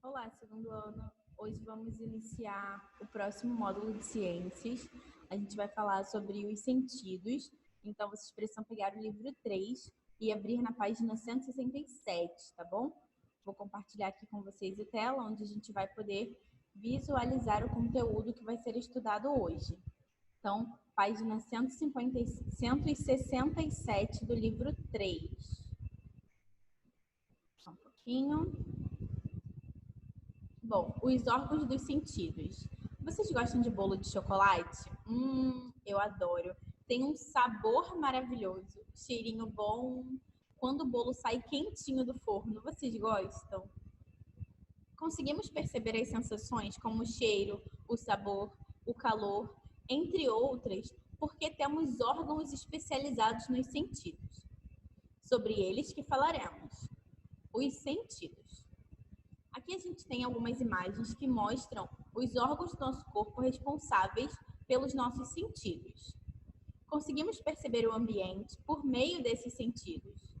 Olá, segundo ano. Hoje vamos iniciar o próximo módulo de ciências. A gente vai falar sobre os sentidos. Então, vocês precisam pegar o livro 3 e abrir na página 167, tá bom? Vou compartilhar aqui com vocês a tela, onde a gente vai poder visualizar o conteúdo que vai ser estudado hoje. Então, página 167 do livro 3. Só um pouquinho. Bom, os órgãos dos sentidos. Vocês gostam de bolo de chocolate? Eu adoro. Tem um sabor maravilhoso, cheirinho bom. Quando o bolo sai quentinho do forno, vocês gostam? Conseguimos perceber as sensações como o cheiro, o sabor, o calor, entre outras, porque temos órgãos especializados nos sentidos. Sobre eles que falaremos. Os sentidos. Aqui a gente tem algumas imagens que mostram os órgãos do nosso corpo responsáveis pelos nossos sentidos. Conseguimos perceber o ambiente por meio desses sentidos.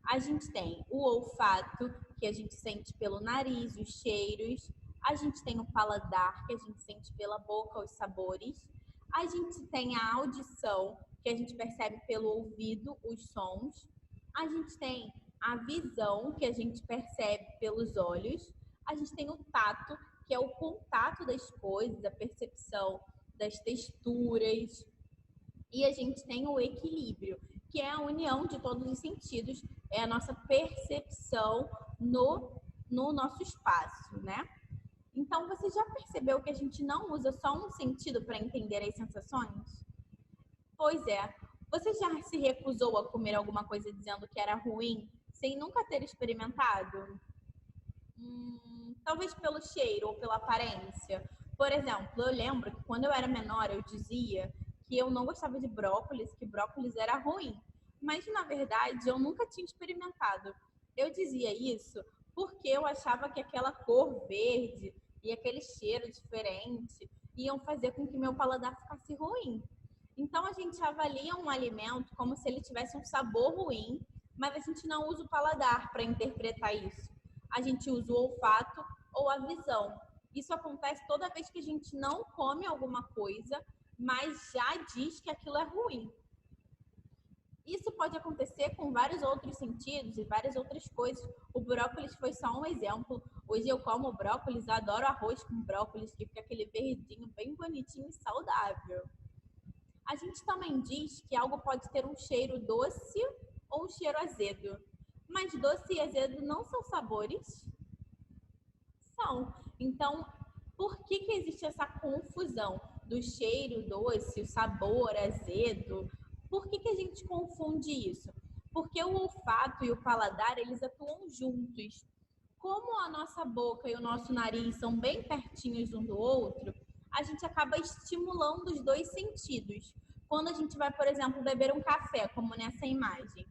A gente tem o olfato, que a gente sente pelo nariz, os cheiros. A gente tem o paladar, que a gente sente pela boca, os sabores. A gente tem a audição, que a gente percebe pelo ouvido, os sons. A gente tem a visão, que a gente percebe pelos olhos. A gente tem o tato, que é o contato das coisas, a percepção das texturas. E a gente tem o equilíbrio, que é a união de todos os sentidos, é a nossa percepção no nosso espaço, né? Então, você já percebeu que a gente não usa só um sentido para entender as sensações? Pois é. Você já se recusou a comer alguma coisa dizendo que era ruim, sem nunca ter experimentado? Talvez pelo cheiro ou pela aparência. Por exemplo, eu lembro que quando eu era menor, eu dizia que eu não gostava de brócolis, que brócolis era ruim. Mas, na verdade, eu nunca tinha experimentado. Eu dizia isso porque eu achava que aquela cor verde e aquele cheiro diferente iam fazer com que meu paladar ficasse ruim. Então, a gente avalia um alimento como se ele tivesse um sabor ruim, mas a gente não usa o paladar para interpretar isso. A gente usa o olfato ou a visão. Isso acontece toda vez que a gente não come alguma coisa, mas já diz que aquilo é ruim. Isso pode acontecer com vários outros sentidos e várias outras coisas. O brócolis foi só um exemplo. Hoje eu como brócolis, adoro arroz com brócolis, que fica aquele verdinho bem bonitinho e saudável. A gente também diz que algo pode ter um cheiro doce ou um cheiro azedo. Mas doce e azedo não são sabores? São. Então, por que existe essa confusão do cheiro doce, o sabor azedo? Por que a gente confunde isso? Porque o olfato e o paladar, eles atuam juntos. Como a nossa boca e o nosso nariz são bem pertinhos um do outro, a gente acaba estimulando os dois sentidos. Quando a gente vai, por exemplo, beber um café, como nessa imagem,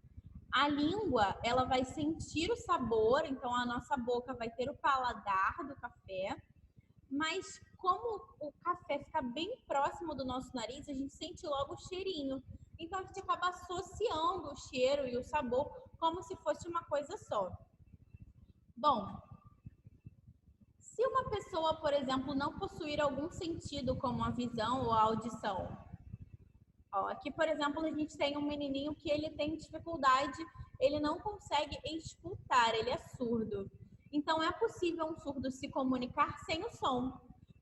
a língua, ela vai sentir o sabor, então a nossa boca vai ter o paladar do café, mas como o café fica bem próximo do nosso nariz, a gente sente logo o cheirinho. Então a gente acaba associando o cheiro e o sabor como se fosse uma coisa só. Bom, se uma pessoa, por exemplo, não possuir algum sentido como a visão ou a audição, aqui, por exemplo, a gente tem um menininho que ele tem dificuldade, ele não consegue escutar, ele é surdo. Então, é possível um surdo se comunicar sem o som.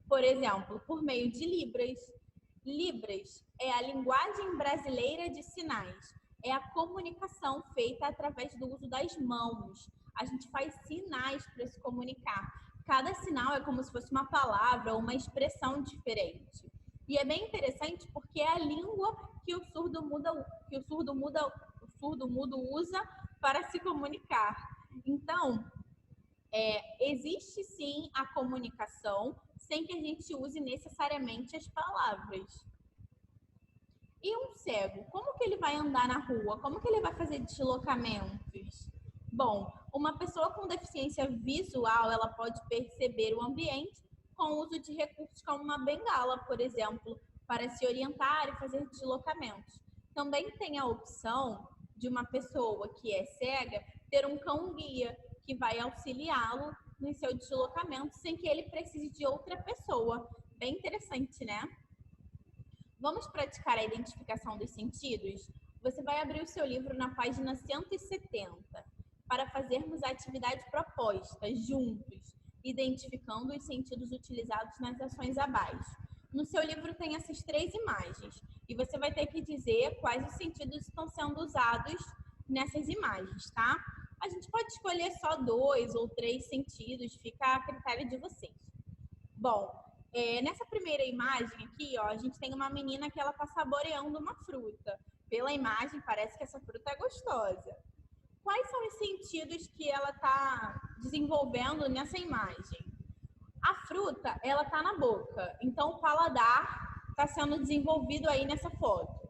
Por exemplo, por meio de Libras. Libras é a linguagem brasileira de sinais. É a comunicação feita através do uso das mãos. A gente faz sinais para se comunicar. Cada sinal é como se fosse uma palavra ou uma expressão diferente. E é bem interessante porque é a língua que o surdo mudo usa para se comunicar. Então, existe sim a comunicação sem que a gente use necessariamente as palavras. E um cego, como que ele vai andar na rua? Como que ele vai fazer deslocamentos? Bom, uma pessoa com deficiência visual, ela pode perceber o ambiente com o uso de recursos como uma bengala, por exemplo, para se orientar e fazer deslocamentos. Também tem a opção de uma pessoa que é cega ter um cão-guia que vai auxiliá-lo no seu deslocamento sem que ele precise de outra pessoa. Bem interessante, né? Vamos praticar a identificação dos sentidos? Você vai abrir o seu livro na página 170 para fazermos a atividade proposta juntos, identificando os sentidos utilizados nas ações abaixo. No seu livro tem essas 3 imagens e você vai ter que dizer quais os sentidos estão sendo usados nessas imagens, tá? A gente pode escolher só 2 ou 3 sentidos, fica a critério de vocês. Bom, nessa primeira imagem aqui, ó, a gente tem uma menina que ela está saboreando uma fruta. Pela imagem, parece que essa fruta é gostosa. Quais são os sentidos que ela está desenvolvendo nessa imagem? A fruta, ela está na boca, então o paladar está sendo desenvolvido aí nessa foto.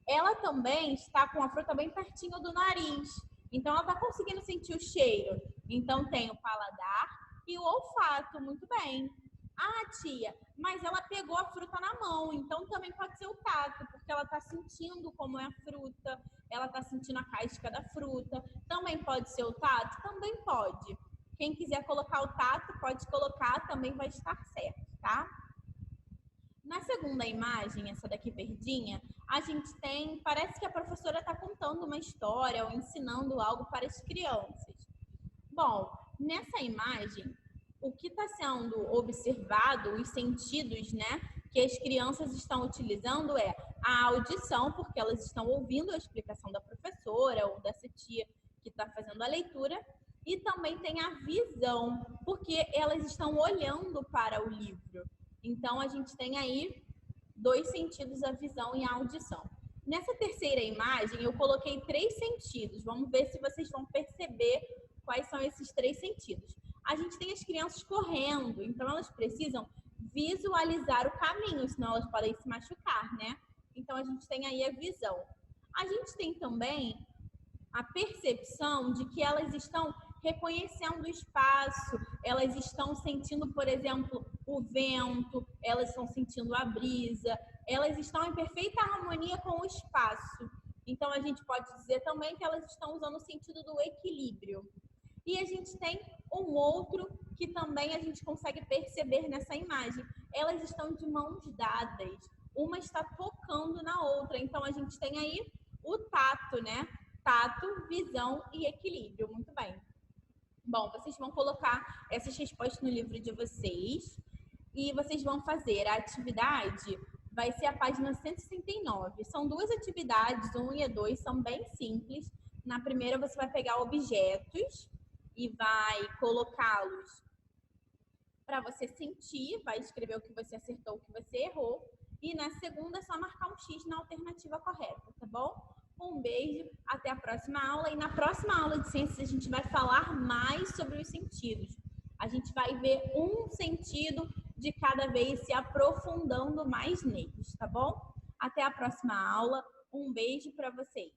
Ela também está com a fruta bem pertinho do nariz, então ela está conseguindo sentir o cheiro. Então tem o paladar e o olfato, muito bem. Ah, tia, mas ela pegou a fruta na mão, então também pode ser o tato, porque ela está sentindo como é a fruta, ela está sentindo a casca da fruta. Também pode ser o tato? Também pode. Quem quiser colocar o tato, pode colocar, também vai estar certo, tá? Na segunda imagem, essa daqui verdinha, a gente tem, parece que a professora está contando uma história ou ensinando algo para as crianças. Bom, nessa imagem, o que está sendo observado, os sentidos, né, que as crianças estão utilizando é a audição, porque elas estão ouvindo a explicação da professora ou dessa tia que está fazendo a leitura, e também tem a visão, porque elas estão olhando para o livro. Então, a gente tem aí 2 sentidos, a visão e a audição. Nessa terceira imagem, eu coloquei 3 sentidos. Vamos ver se vocês vão perceber quais são esses 3 sentidos. A gente tem as crianças correndo, então elas precisam visualizar o caminho, senão elas podem se machucar, né? Então, a gente tem aí a visão. A gente tem também a percepção de que elas estão reconhecendo o espaço, elas estão sentindo, por exemplo, o vento, elas estão sentindo a brisa, elas estão em perfeita harmonia com o espaço. Então, a gente pode dizer também que elas estão usando o sentido do equilíbrio. E a gente tem um outro que também a gente consegue perceber nessa imagem. Elas estão de mãos dadas, uma está tocando na outra. Então, a gente tem aí o tato, né? Tato, visão e equilíbrio. Muito bem. Bom, vocês vão colocar essas respostas no livro de vocês e vocês vão fazer a atividade, vai ser a página 169. São 2 atividades, 1 e 2, são bem simples. Na primeira você vai pegar objetos e vai colocá-los para você sentir, vai escrever o que você acertou, o que você errou. E na segunda é só marcar um X na alternativa correta, tá bom? Um beijo, até a próxima aula. E na próxima aula de ciências a gente vai falar mais sobre os sentidos. A gente vai ver um sentido de cada vez, se aprofundando mais neles, tá bom? Até a próxima aula. Um beijo para vocês.